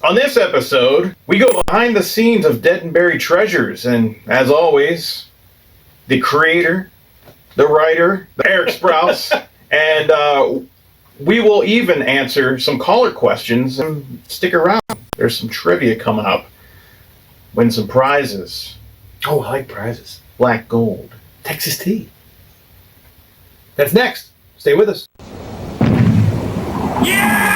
On this episode, we go behind the scenes of Dead and Buried Treasures, and as always, the creator, the writer, Eric Sprouse, and we will even answer some caller questions. And stick around. There's some trivia coming up. Win some prizes. Oh, I like prizes. Black gold. Texas tea. That's next. Stay with us. Yeah!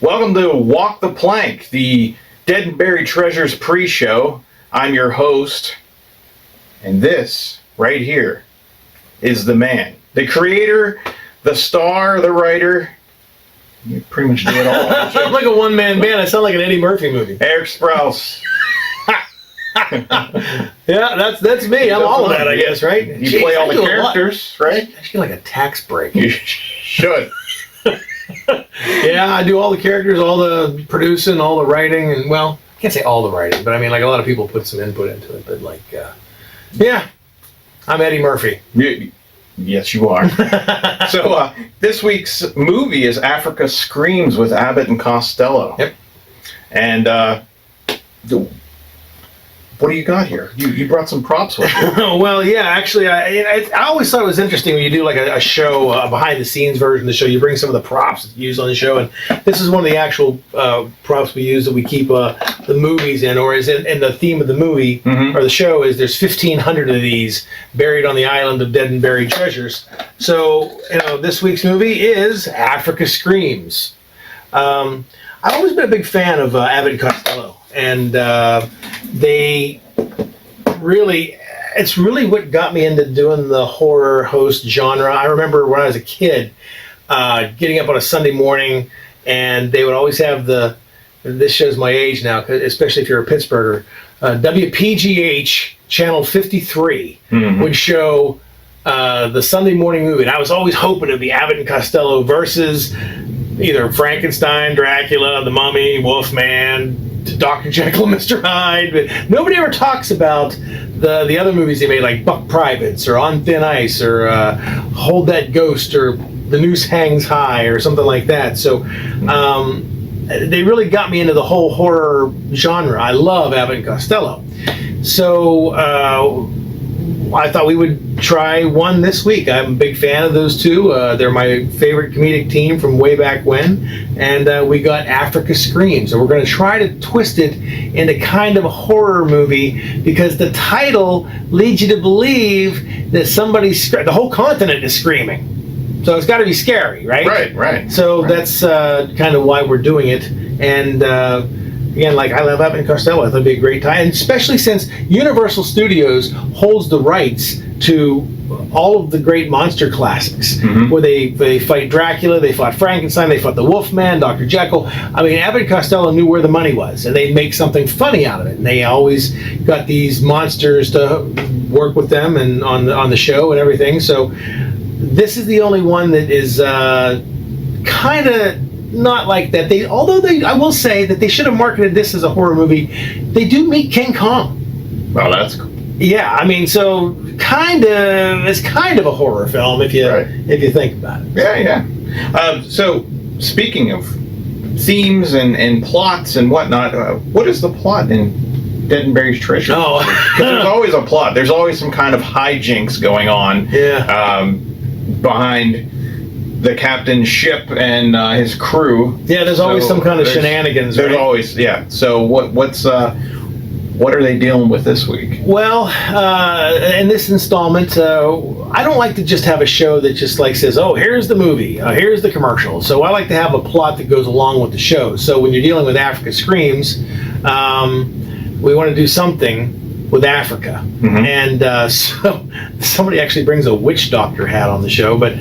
Welcome to Walk the Plank, the Dead and Buried Treasures pre-show. I'm your host, and this right here is the man, the creator, the star, the writer. You pretty much do it all. I'm like a one-man band. I sound like an Eddie Murphy movie. Eric Sprouse. Yeah, that's me. I'm all of that, I guess, right? You play all the characters, right? I should get like a tax break. You should. Yeah, I do all the characters, all the producing, all the writing, and well, I can't say all the writing, but I mean, like a lot of people put some input into it. But like, yeah, I'm Eddie Murphy. Yes, you are. So this week's movie is Africa Screams with Abbott and Costello. Yep. And what do you got here? You brought some props with you. Well, yeah, actually, I always thought it was interesting when you do like a show, behind the scenes version of the show. You bring some of the props used on the show, and this is one of the actual props we use that we keep the movies in, or is in the theme of the movie or the show is there's 1,500 of these buried on the island of Dead and Buried Treasures. So this week's movie is Africa Screams. I've always been a big fan of Abbott and Costello, and it's really what got me into doing the horror host genre. I remember when I was a kid, getting up on a Sunday morning, and they would always have this shows my age now, especially if you're a Pittsburgher, WPGH Channel 53 would show the Sunday morning movie, and I was always hoping it'd be Abbott and Costello versus either Frankenstein, Dracula, the Mummy, Wolfman, Dr. Jekyll and Mr. Hyde, but nobody ever talks about the other movies they made, like Buck Privates or On Thin Ice or Hold That Ghost or The Noose Hangs High or something like that. So they really got me into the whole horror genre. I love Abbott and Costello. So I thought we would try one this week. I'm a big fan of those two. They're my favorite comedic team from way back when. And we got Africa Screams. And we're going to try to twist it into kind of a horror movie because the title leads you to believe that the whole continent is screaming. So it's got to be scary, right? Right. So that's kind of why we're doing it. And again, like I love Abbott and Costello. I thought it'd be a great time, and especially since Universal Studios holds the rights to all of the great monster classics, where they fight Dracula, they fought Frankenstein, they fought the Wolfman, Dr. Jekyll. I mean, Abbott and Costello knew where the money was, and they'd make something funny out of it. And they always got these monsters to work with them and on the show and everything. So this is the only one that is kind of not like that. I will say that they should have marketed this as a horror movie. They do meet King Kong. Well, that's cool. Yeah, I mean, so it's kind of a horror film if you think about it. Yeah. So speaking of themes and plots and whatnot, what is the plot in Dead and Buried Treasure? Oh, because there's always a plot. There's always some kind of hijinks going on. Yeah. Behind the captain's ship and his crew. Yeah, there's always some kind of shenanigans. There's right? always, yeah. So what's what are they dealing with this week? Well, in this installment, I don't like to just have a show that just like says, oh, here's the movie, here's the commercial. So I like to have a plot that goes along with the show. So when you're dealing with Africa Screams, we want to do something with Africa. Mhm. And so somebody actually brings a witch doctor hat on the show, but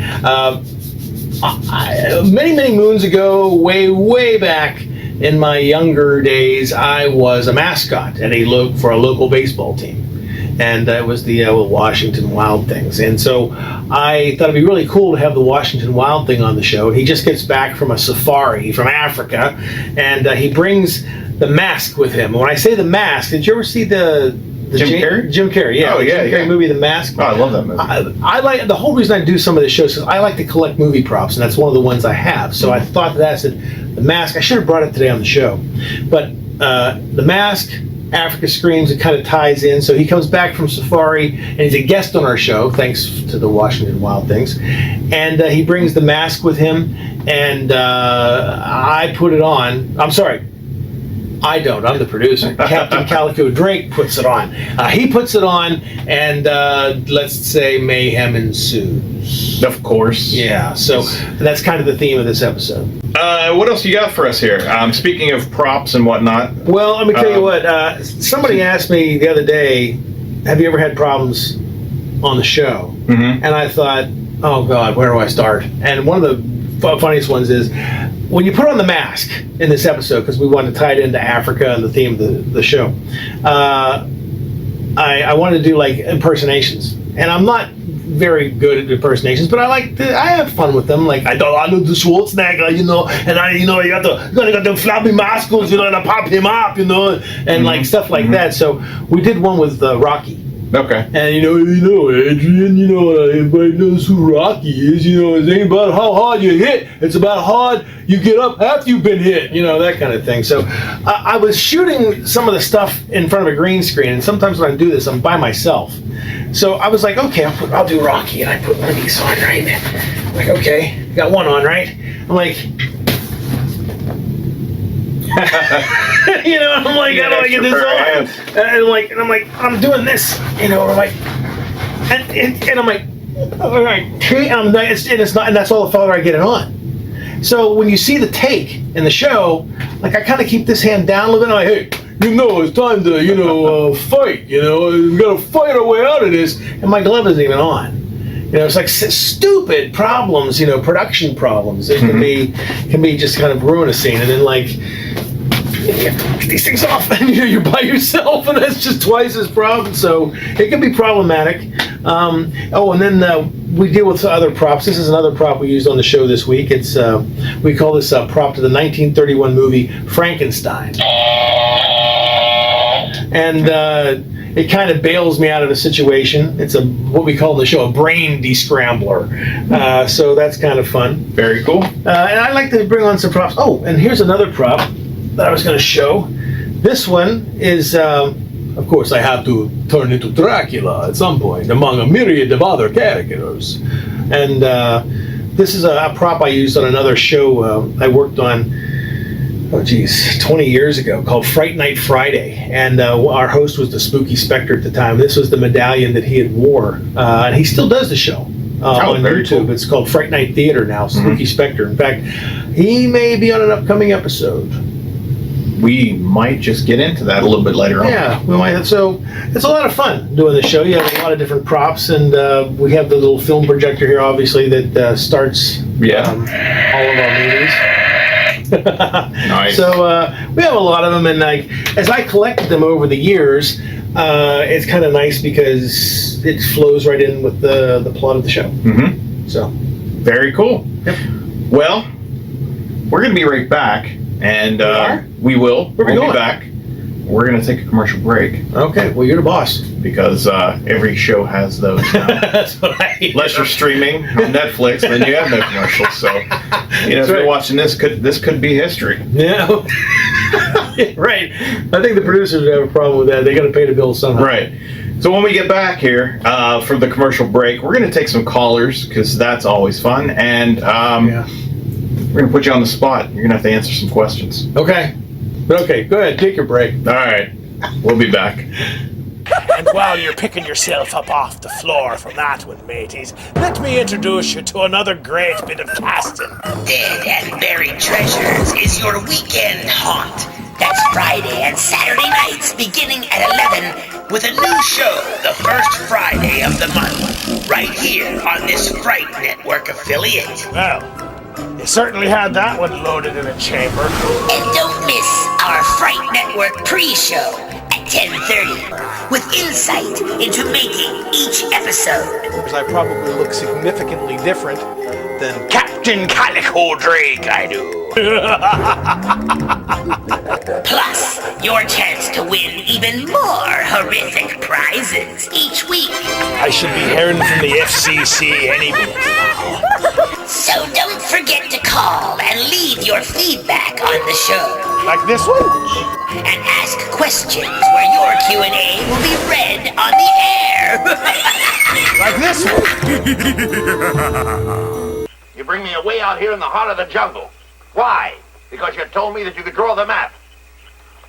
many moons ago, way back in my younger days, I was a mascot at for a local baseball team, and it was the Washington Wild Things. And so I thought it'd be really cool to have the Washington Wild Thing on the show. He just gets back from a safari from Africa, and he brings the mask with him. And when I say the mask, did you ever see the Jim Carrey? Jim Carrey, yeah. Oh, the yeah, Jim Carrey yeah. movie, The Mask. Oh, I love that movie. I like the whole reason I do some of the shows is I like to collect movie props, and that's one of the ones I have. So I thought I said The Mask. I should have brought it today on the show, but The Mask, Africa Screams, it kind of ties in. So he comes back from safari, and he's a guest on our show, thanks to the Washington Wild Things, and he brings the mask with him, and I put it on. I'm sorry. I don't. I'm the producer. Captain Calico Drake puts it on. He puts it on, and let's say mayhem ensues. Of course. Yeah, so that's kind of the theme of this episode. What else you got for us here? Speaking of props and whatnot. Well, let me tell you what. Somebody asked me the other day, have you ever had problems on the show? Mm-hmm. And I thought, oh, God, where do I start? And one of the funniest ones is, when you put on the mask in this episode, because we wanted to tie it into Africa and the theme of the show, I wanted to do like impersonations, and I'm not very good at impersonations, but I have fun with them. Like I know the Schwarzenegger, you know, and you got the floppy muscles, you know, and I pop him up, you know, and like stuff like that. So we did one with Rocky. Okay. And you know, Adrian, you know, everybody knows who Rocky is. You know, it ain't about how hard you hit; it's about how hard you get up after you've been hit. You know, that kind of thing. So, I was shooting some of the stuff in front of a green screen, and sometimes when I do this, I'm by myself. So I was like, okay, I'll do Rocky, and I put one of these on, right? I'm like, okay, got one on, right? I'm like. You know, I'm like, how do I get this on? And I'm like, I'm doing this, you know, I'm like, and I'm like, all right, and it's not, and that's all the farther I get it on. So when you see the take in the show, like I kind of keep this hand down a little bit, and I'm like, hey, you know, it's time to, you know, fight, you know, we gotta fight our way out of this, and my glove isn't even on. You know, it's like stupid problems, you know, production problems. It can be just kind of ruin a scene, and then like you have to get these things off, and you know, you're by yourself, and that's just twice as problem. So it can be problematic. And then we deal with other props. This is another prop we used on the show this week. It's we call this prop to the 1931 movie Frankenstein, and it kind of bails me out of a situation. It's what we call in the show a brain descrambler. So that's kind of fun. Very cool. And I like to bring on some props. Oh, and here's another prop that I was going to show. This one is, of course, I have to turn into Dracula at some point among a myriad of other characters. And this is a prop I used on another show I worked on 20 years ago, called Fright Night Friday, and our host was the Spooky Spectre at the time. This was the medallion that he had wore, and he still does the show on YouTube. Cool. It's called Fright Night Theater now, Spooky Spectre. In fact, he may be on an upcoming episode. We might just get into that a little bit later on. Yeah, we might. So it's a lot of fun doing the show. You have a lot of different props, and we have the little film projector here, obviously, that starts all of our movies. Nice. So we have a lot of them, and like as I collected them over the years, it's kind of nice because it flows right in with the plot of the show. Mm-hmm. So very cool. Yep. Well, we're gonna be right back, and we will. Where are we going? Be back. We're gonna take a commercial break. Okay. Well, you're the boss. Because every show has those now. That's what I hear. Unless you're streaming on Netflix, then you have no commercials. So, you know, if you're watching this could be history. Yeah. Right. I think the producers would have a problem with that. They got to pay the bills somehow. Right. So when we get back here for the commercial break, we're going to take some callers because that's always fun, and we're going to put you on the spot. You're going to have to answer some questions. Okay. Okay. Go ahead. Take your break. All right. We'll be back. And while you're picking yourself up off the floor from that one, mateys, let me introduce you to another great bit of casting. Dead and Buried Treasures is your weekend haunt. That's Friday and Saturday nights beginning at 11 with a new show the first Friday of the month, right here on this Fright Network affiliate. Well, you certainly had that one loaded in a chamber. And don't miss our Fright Network pre-show at 10:30 with insight into making each episode. Because I probably look significantly different than Captain Calico Drake I do. Plus, your chance to win even more horrific prizes each week. I should be hearing from the FCC any minute now. So don't forget to call and leave your feedback on the show. Like this one? And ask questions where your Q&A will be read on the air. Like this one? You bring me away out here in the heart of the jungle. Why? Because you told me that you could draw the map.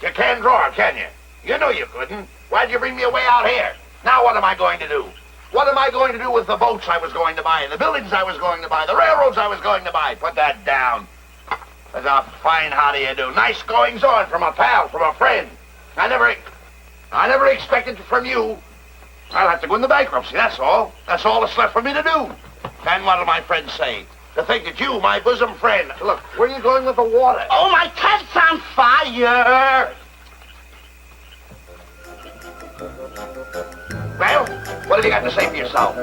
You can't draw it, can you? You know you couldn't. Why'd you bring me away out here? Now what am I going to do? What am I going to do with the boats I was going to buy, the buildings I was going to buy, the railroads I was going to buy? Put that down. That's a fine how do you do. Nice goings on from a pal, from a friend. I never expected from you. I'll have to go into bankruptcy, that's all. That's all that's left for me to do. And what do my friends say? To think that you, my bosom friend... Look, where are you going with the water? Oh, my cat's on fire! Well, what have you got to say for yourself?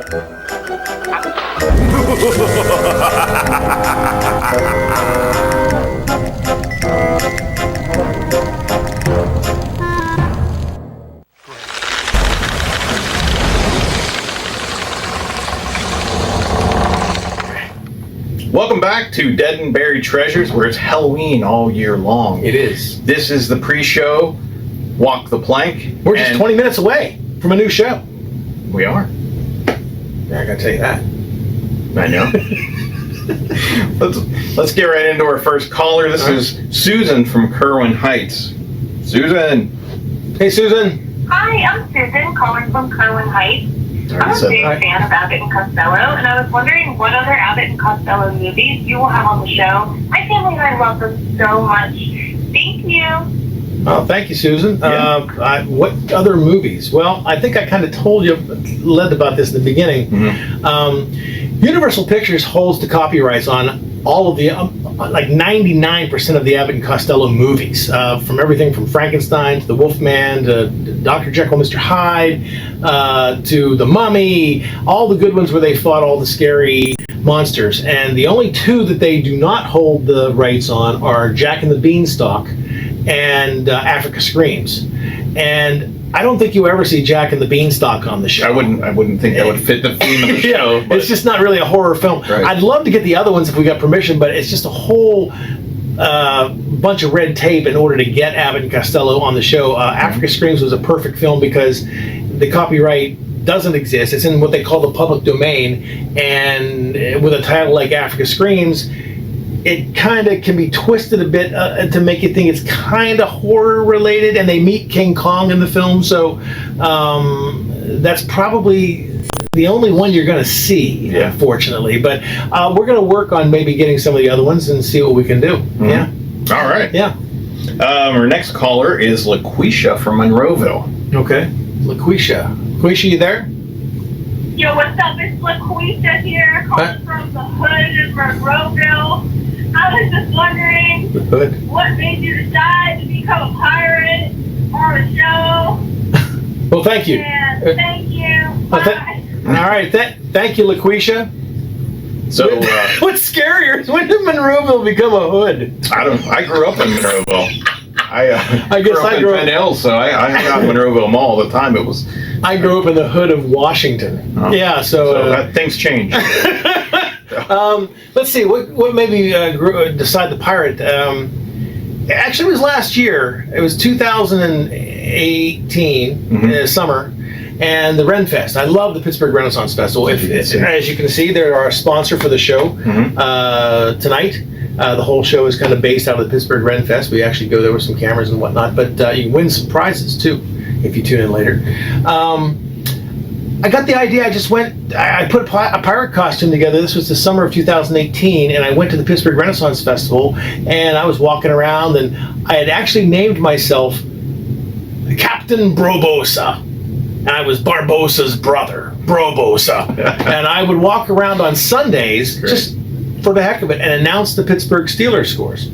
Welcome back to Dead and Buried Treasures, where it's Halloween all year long. It is. This is the pre-show, Walk the Plank. We're just 20 minutes away from a new show. We are. Yeah, I gotta tell you that. I know. let's get right into our first caller. This is Susan from Kerwin Heights. Susan. Hey, Susan. Hi, I'm Susan, calling from Kerwin Heights. I'm a big fan of Abbott and Costello, and I was wondering what other Abbott and Costello movies you will have on the show. My family and I love them so much. Thank you. Oh, thank you, Susan. Yeah. What other movies? Well, I think I kind of told you, led about this in the beginning. Mm-hmm. Universal Pictures holds the copyrights on all of the, like 99% of the Abbott and Costello movies, from everything from Frankenstein to The Wolfman to Dr. Jekyll, Mr. Hyde, to The Mummy, all the good ones where they fought all the scary monsters. And the only two that they do not hold the rights on are Jack and the Beanstalk and Africa Screams. And I don't think you ever see Jack and the Beanstalk on the show. I wouldn't think that would fit the theme of the show. It's just not really a horror film. Right. I'd love to get the other ones if we got permission, but it's just a whole bunch of red tape in order to get Abbott and Costello on the show. Africa Screams was a perfect film because the copyright doesn't exist. It's in what they call the public domain, and with a title like Africa Screams, it kind of can be twisted a bit to make you think it's kind of horror related, and they meet King Kong in the film, so that's probably the only one you're going to see, unfortunately. But we're going to work on maybe getting some of the other ones and see what we can do. Mm-hmm. Yeah. All right. Yeah. Our next caller is LaQuisha from Monroeville. Okay. LaQuisha. LaQuisha, you there? Yo, what's up? It's LaQuisha here, calling from the hood in Monroeville. I was just wondering what made you decide to become a pirate on the show. Well, thank you. And thank you. Bye. All right. Thank you, LaQuisha. So, what's scarier is when did Monroeville become a hood? I grew up in Monroeville. I guess I grew up in Penn Hills, so I hung out in Monroeville Mall all the time. I grew up in the hood of Washington. Oh. Yeah, so things change. Let's see, what made me decide to pirate? Actually, it was last year. It was 2018, summer, and the Ren Fest. I love the Pittsburgh Renaissance Festival. As you can see, they're our sponsor for the show tonight. The whole show is kind of based out of the Pittsburgh Ren Fest. We actually go there with some cameras and whatnot, but you can win some prizes too if you tune in later. I got the idea. I put a pirate costume together. This was the summer of 2018, and I went to the Pittsburgh Renaissance Festival, and I was walking around, and I had actually named myself Captain Brobosa, and I was Barbossa's brother, Brobosa. And I would walk around on Sundays, just for the heck of it, and announce the Pittsburgh Steelers scores.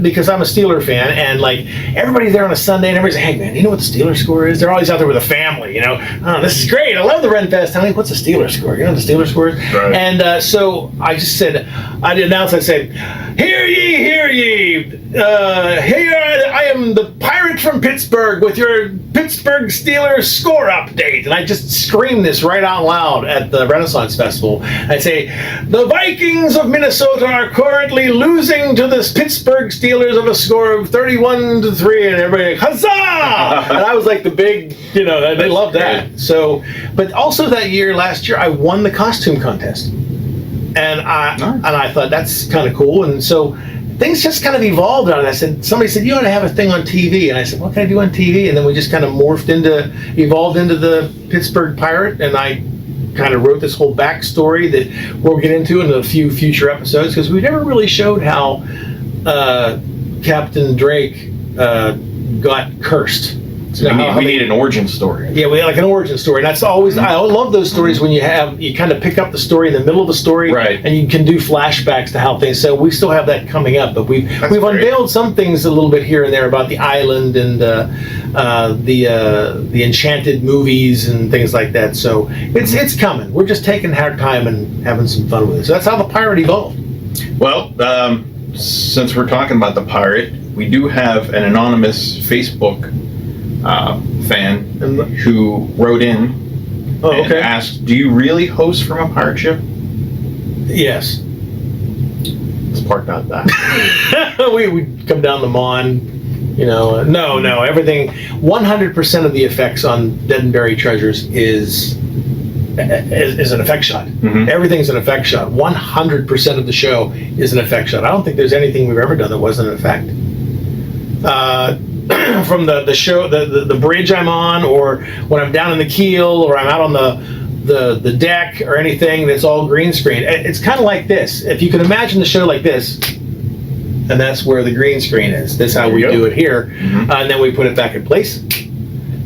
Because I'm a Steeler fan, and like everybody's there on a Sunday, and everybody's like, "Hey man, you know what the Steeler score is?" They're always out there with a family, "Oh, this is great. I love the Ren Fest." I'm like, "What's the Steeler score? You know what the Steeler score is?" Right. And so I just said, I'd announce, I'd say, "Hear ye, hear ye! Here I am, the pirate from Pittsburgh, with your Pittsburgh Steelers score update." And I just screamed this right out loud at the Renaissance Festival. I'd say, "The Vikings of Minnesota are currently losing to the Pittsburgh Steelers of a score of 31-3, and everybody, huzzah! And I was like the big, they loved that. So, but also last year, I won the costume contest, and I thought that's kind of cool. And so things just kind of evolved on it. Somebody said, "You ought to have a thing on TV," and I said, "What can I do on TV?" And then we just kind of evolved into the Pittsburgh Pirate, and I kind of wrote this whole backstory that we'll get into in a few future episodes, because we never really showed how Captain Drake got cursed. So we need an origin story. Yeah, we like an origin story. And that's always, I love those stories when you kind of pick up the story in the middle of the story, right, and you can do flashbacks to how things. So we still have that coming up, but we've unveiled some things a little bit here and there about the island and the Enchanted movies and things like that. So it's coming. We're just taking our time and having some fun with it. So that's how the pirate evolved. Well, since we're talking about the pirate, we do have an anonymous Facebook fan who wrote in and asked, "Do you really host from a pirate ship?" Yes. Let's park out that. we come down the Mon, no, everything, 100% of the effects on Dead and Buried Treasures is an effect shot. Mm-hmm. Everything's an effect shot. 100% of the show is an effect shot. I don't think there's anything we've ever done that wasn't an effect. From the show, the bridge I'm on, or when I'm down in the keel, or I'm out on the deck, or anything that's all green screen. It's kind of like this. If you can imagine the show like this, and that's where the green screen is. That's how we do it here. Mm-hmm. And then we put it back in place.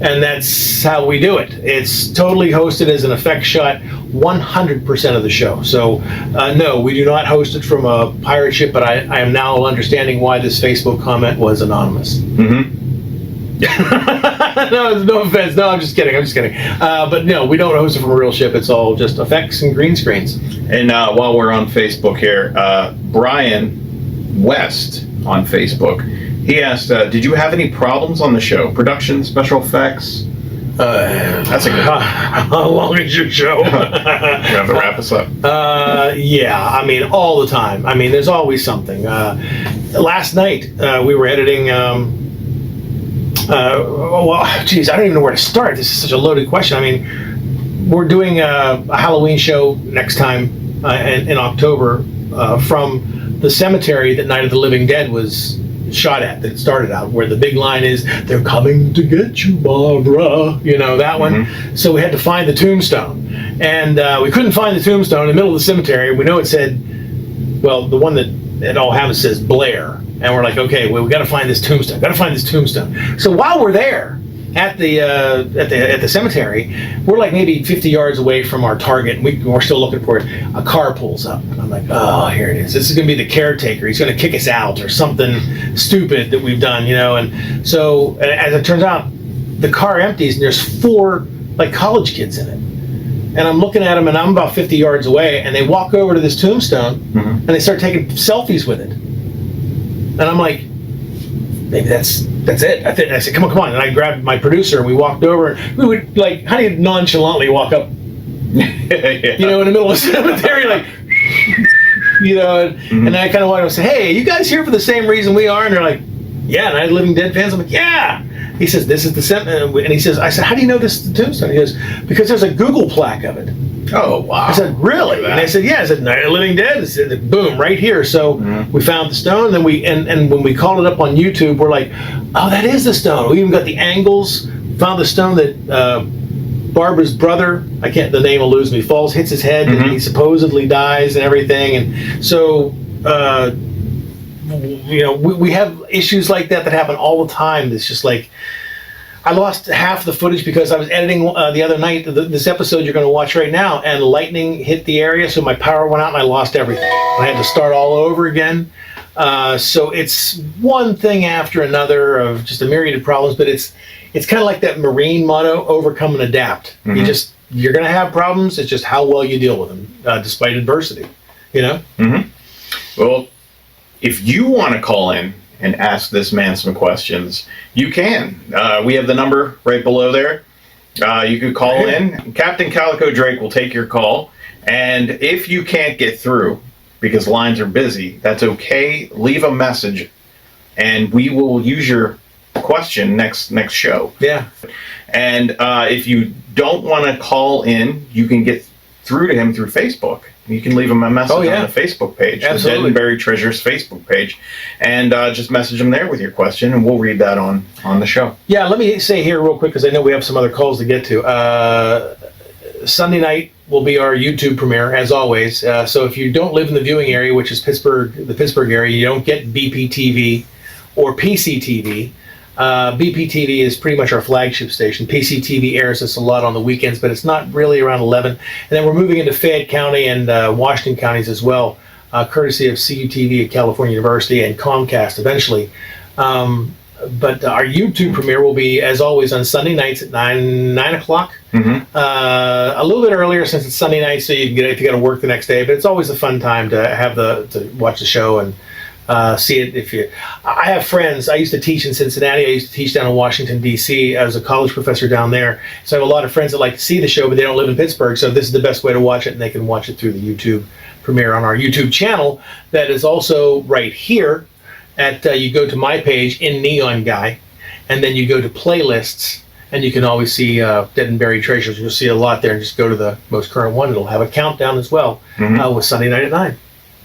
And that's how we do it. It's totally hosted as an effect shot 100% of the show. So, no, we do not host it from a pirate ship, but I am now understanding why this Facebook comment was anonymous. Mm-hmm. No offense. No, I'm just kidding. But no, we don't host it from a real ship. It's all just effects and green screens. And while we're on Facebook here, Brian West on Facebook, he asked, "Did you have any problems on the show? Production, special effects?" That's a good. How long is your show? You have to wrap us up. Yeah, I mean, all the time. I mean, there's always something. Last night we were editing. Well, geez, I don't even know where to start. This is such a loaded question. I mean, we're doing a Halloween show next time in October from the cemetery that Night of the Living Dead was shot at, that started out, where the big line is, "They're coming to get you, Barbara," that one. Mm-hmm. So we had to find the tombstone, and we couldn't find the tombstone in the middle of the cemetery. We know it said, well, the one that it all happens says Blair, and we're like, okay, well, we got to find this tombstone. So while we're there at the cemetery, we're like maybe 50 yards away from our target, and we're still looking for it. A car pulls up, and I'm like, oh, here it is. This is going to be the caretaker. He's going to kick us out or something stupid that we've done, And so, as it turns out, the car empties, and there's 4 like college kids in it. And I'm looking at them, and I'm about 50 yards away, and they walk over to this tombstone, mm-hmm, and they start taking selfies with it. And I'm like, maybe that's it. I said, come on. And I grabbed my producer, and we walked over. We would, like, how do you nonchalantly walk up, in the middle of the cemetery, like, mm-hmm, and I kind of wanted to say, hey, you guys here for the same reason we are? And they're like, yeah. And I had Living Dead fans. I'm like, yeah. He says, this is the cemetery. And he says, I said, how do you know this is the tombstone? He goes, because there's a Google plaque of it. Oh, wow. I said, really? And they said, yeah. I said, Night of the Living Dead. I said, boom, right here. So we found the stone. Then and when we called it up on YouTube, we're like, oh, that is the stone. We even got the angles. Found the stone that Barbara's brother, the name will lose me, falls, hits his head, and he supposedly dies and everything. And so, we have issues like that happen all the time. It's just like, I lost half the footage because I was editing the other night, this episode you're going to watch right now, and lightning hit the area, so my power went out and I lost everything. I had to start all over again. So it's one thing after another of just a myriad of problems, but it's kind of like that Marine motto, overcome and adapt. You're going to have problems. It's just how well you deal with them, despite adversity, Well, if you want to call in and ask this man some questions, you can. We have the number right below there. You could call in. Captain Calico Drake will take your call. And if you can't get through because lines are busy, that's okay. Leave a message and we will use your question next show. Yeah. And if you don't want to call in, you can get through to him through Facebook. You can leave him a message on the Facebook page, the Dead and Buried Treasures Facebook page, and just message him there with your question, and we'll read that on the show. Yeah, let me say here real quick, because I know we have some other calls to get to. Sunday night will be our YouTube premiere, as always. So if you don't live in the viewing area, which is the Pittsburgh area, you don't get BPTV or PCTV. BPTV is pretty much our flagship station. PCTV airs us a lot on the weekends, but it's not really around 11. And then we're moving into Fayette County and Washington counties as well, courtesy of CUTV at California University and Comcast eventually. But our YouTube premiere will be, as always, on Sunday nights at 9 o'clock. A little bit earlier since it's Sunday night, so you can get it if you got to work the next day. But it's always a fun time to watch the show and see it. I have friends. I used to teach in Cincinnati. I used to teach down in Washington, D.C. I was a college professor down there. So I have a lot of friends that like to see the show, but they don't live in Pittsburgh. So this is the best way to watch it, and they can watch it through the YouTube premiere on our YouTube channel. That is also right here. You go to my page in Neon Guy, and then you go to playlists, and you can always see Dead and Buried Treasures. You'll see a lot there, and just go to the most current one. It'll have a countdown as well with Sunday night at 9.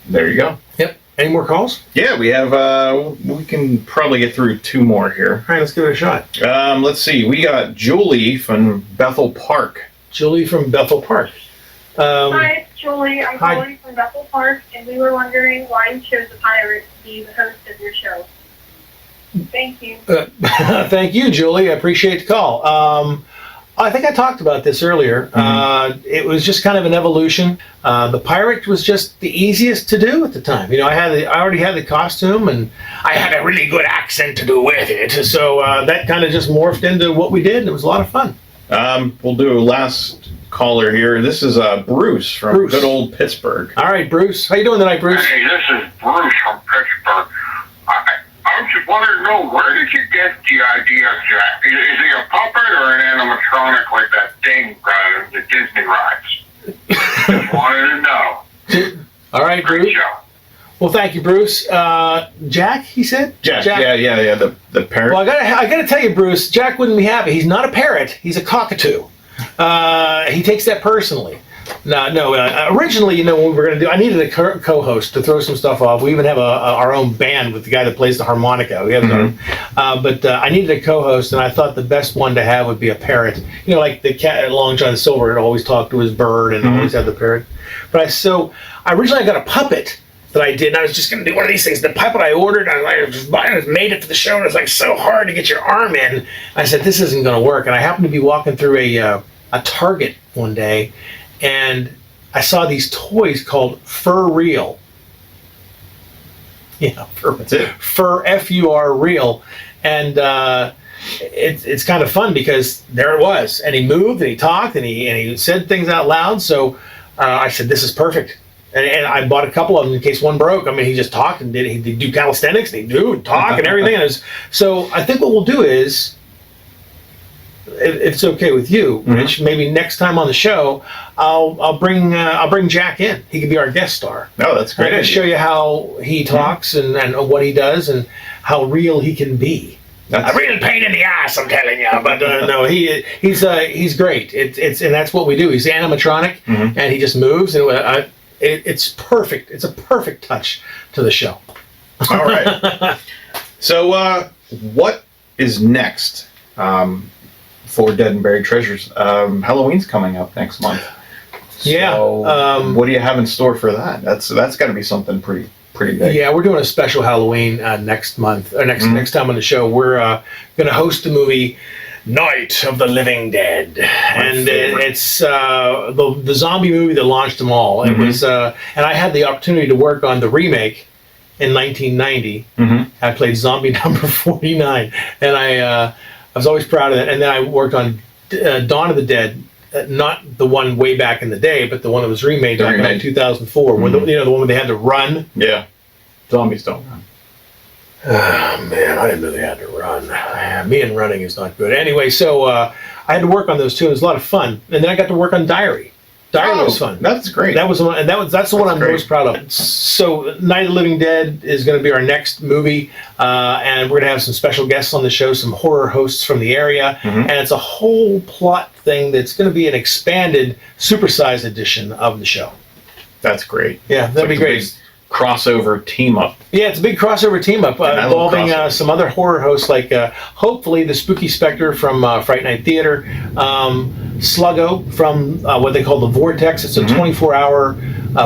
There you go. Yep. Any more calls? Yeah, we have. We can probably get through 2 more here. All right, let's give it a shot. Let's see. We got Julie from Bethel Park. Julie from Bethel Park. Hi, it's Julie. I'm calling from Bethel Park, and we were wondering why you chose the pirate to be the host of your show. Thank you. Thank you, Julie. I appreciate the call. I think I talked about this earlier. It was just kind of an evolution. The pirate was just the easiest to do at the time. I already had the costume, and I had a really good accent to do with it. So that kind of just morphed into what we did, and it was a lot of fun. We'll do a last caller here. This is Bruce from good old Pittsburgh. All right, Bruce. How you doing tonight, Bruce? Hey, this is Bruce from Pittsburgh. I just wanted to know, where did you get the idea of Jack? Is he a puppet or an animatronic like that thing from the Disney rides? Just wanted to know. All right, Great Bruce. show. Well, thank you, Bruce. Jack, he said? Jack. Yeah. The parrot. Well, I gotta tell you, Bruce, Jack wouldn't be happy. He's not a parrot. He's a cockatoo. He takes that personally. No. Originally, when we were going to do, I needed a co-host to throw some stuff off. We even have our own band with the guy that plays the harmonica. We have but I needed a co-host, and I thought the best one to have would be a parrot. Like the cat at Long John Silver had always talked to his bird and always had the parrot. But I originally got a puppet that I did, and I was just going to do one of these things. The puppet I ordered, I made it for the show, and it was so hard to get your arm in. I said, this isn't going to work. And I happened to be walking through a Target one day, and I saw these toys called Fur Real. Fur F-U-R Real. And it's kind of fun because there it was. And he moved, and he talked, and he said things out loud. So I said, this is perfect. And I bought a couple of them in case one broke. He just talked and he'd do calisthenics, and he'd talk and everything. So I think what we'll do is, if it's okay with you, Rich, maybe next time on the show, I'll bring Jack in. He could be our guest star. Oh, that's great. I'll show you how he talks and what he does and how real he can be. A real pain in the ass, I'm telling you. But no, he's great. It's and that's what we do. He's animatronic, and he just moves, and it's perfect. It's a perfect touch to the show. All right. So, what is next for Dead and Buried Treasures? Halloween's coming up next month. Yeah. So, what do you have in store for that? That's got to be something pretty big. Yeah, we're doing a special Halloween next month, or next time on the show. We're going to host the movie Night of the Living Dead, and it's the zombie movie that launched them all. It was, and I had the opportunity to work on the remake in 1990. I played zombie number 49, and I was always proud of that. And then I worked on Dawn of the Dead. Not the one way back in the day, but the one that was remade back in 2004. When the one where they had to run. Yeah, zombies don't run. Oh man, I didn't know they had to run. Me and running is not good. Anyway, so I had to work on those two. It was a lot of fun, and then I got to work on Diary. Diary was fun. That's great. That was the one, and that's the one I'm most proud of. So, Night of the Living Dead is going to be our next movie, and we're going to have some special guests on the show, some horror hosts from the area, and it's a whole plot thing that's going to be an expanded, supersized edition of the show. That's great. Yeah, that'd be great. Crossover team up. Yeah, it's a big crossover team up involving some other horror hosts like hopefully the Spooky Spectre from Fright Night Theater, Sluggo from what they call the Vortex. It's a 24-hour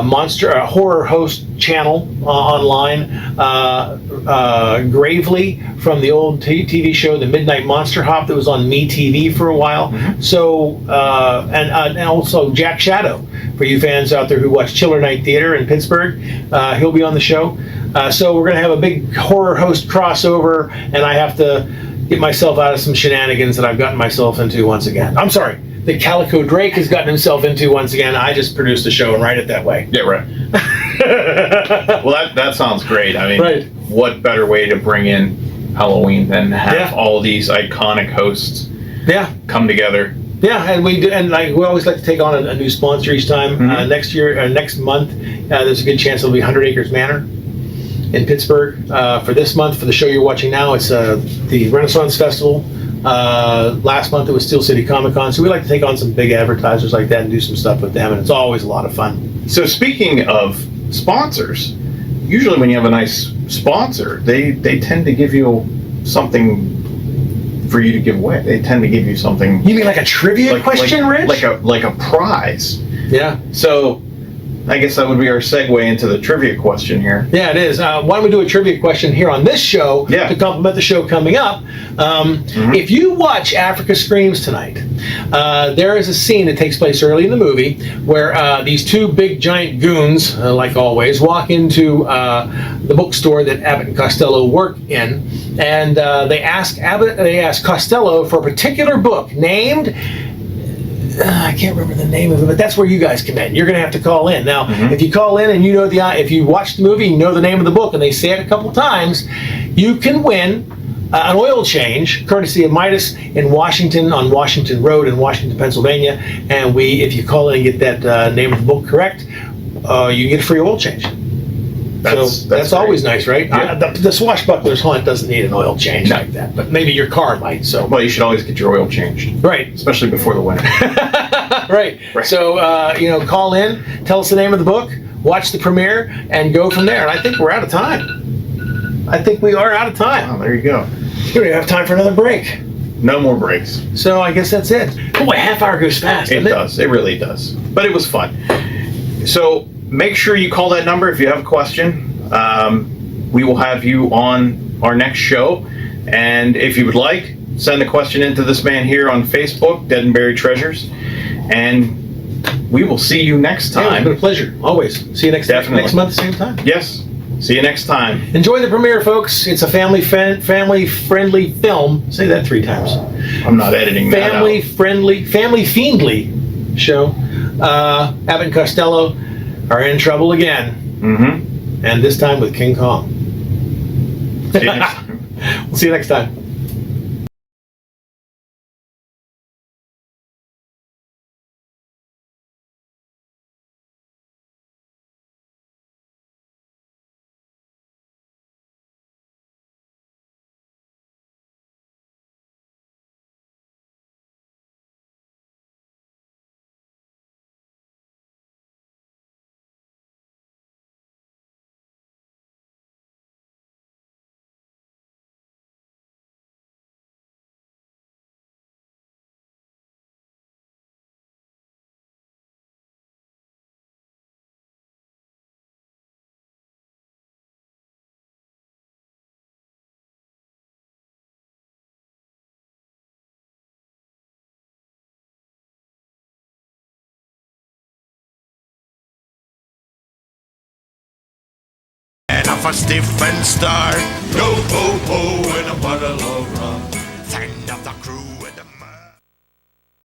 monster horror host channel online. Gravely from the old TV show The Midnight Monster Hop that was on MeTV for a while. So and also Jack Shadow for you fans out there who watch Chiller Night Theater in Pittsburgh. He'll be on the show. So we're going to have a big horror host crossover, and I have to get myself out of some shenanigans that I've gotten myself into once again. I'm sorry, that Calico Drake has gotten himself into once again. I just produced the show and write it that way. Yeah, right. Well, that sounds great. I mean, what better way to bring in Halloween than have all these iconic hosts come together? Yeah, and we do, and we always like to take on a new sponsor each time. Next month, there's a good chance it'll be 100 Acres Manor in Pittsburgh. For this month, for the show you're watching now, it's the Renaissance Festival. Last month it was Steel City Comic Con, so we like to take on some big advertisers like that and do some stuff with them, and it's always a lot of fun. So speaking of sponsors, usually when you have a nice sponsor, they tend to give you something for you to give away. They tend to give you something. You mean like a trivia question, Rich? Like a prize. Yeah. So I guess that would be our segue into the trivia question here. Yeah, it is. Why don't we do a trivia question here on this show to complement the show coming up? If you watch Africa Screams tonight, there is a scene that takes place early in the movie where these two big giant goons, like always, walk into the bookstore that Abbott and Costello work in, and they ask Costello for a particular book named. I can't remember the name of it, but that's where you guys come in. You're going to have to call in. Now, if you call in and you know if you watch the movie, you know the name of the book, and they say it a couple times, you can win an oil change, courtesy of Midas in Washington, on Washington Road in Washington, Pennsylvania. And if you call in and get that name of the book correct, you get a free oil change. That's always nice, right? Yeah. The swashbuckler's hunt doesn't need an oil change like that, but maybe your car might. So, well, you should always get your oil changed, right? Especially before the winter. Right. So, call in, tell us the name of the book, watch the premiere, and go from there. And I think we're out of time. I think we are out of time. Oh, there you go. We don't have time for another break. No more breaks. So I guess that's it. Boy, half hour goes fast. It does. It really does. But it was fun. So make sure you call that number if you have a question. We will have you on our next show. And if you would like, send a question into this man here on Facebook, Dead and Buried Treasures. And we will see you next time. Yeah, it's been a pleasure. Always. See you next month, same time. Yes. See you next time. Enjoy the premiere, folks. It's a family-friendly film. Say that 3 times. I'm not editing that out. Family-friendly, family-fiendly show. Abbott and Costello are in trouble again. And this time with King Kong. See you next time. We'll see you next time. off a stiff and start. Go, go,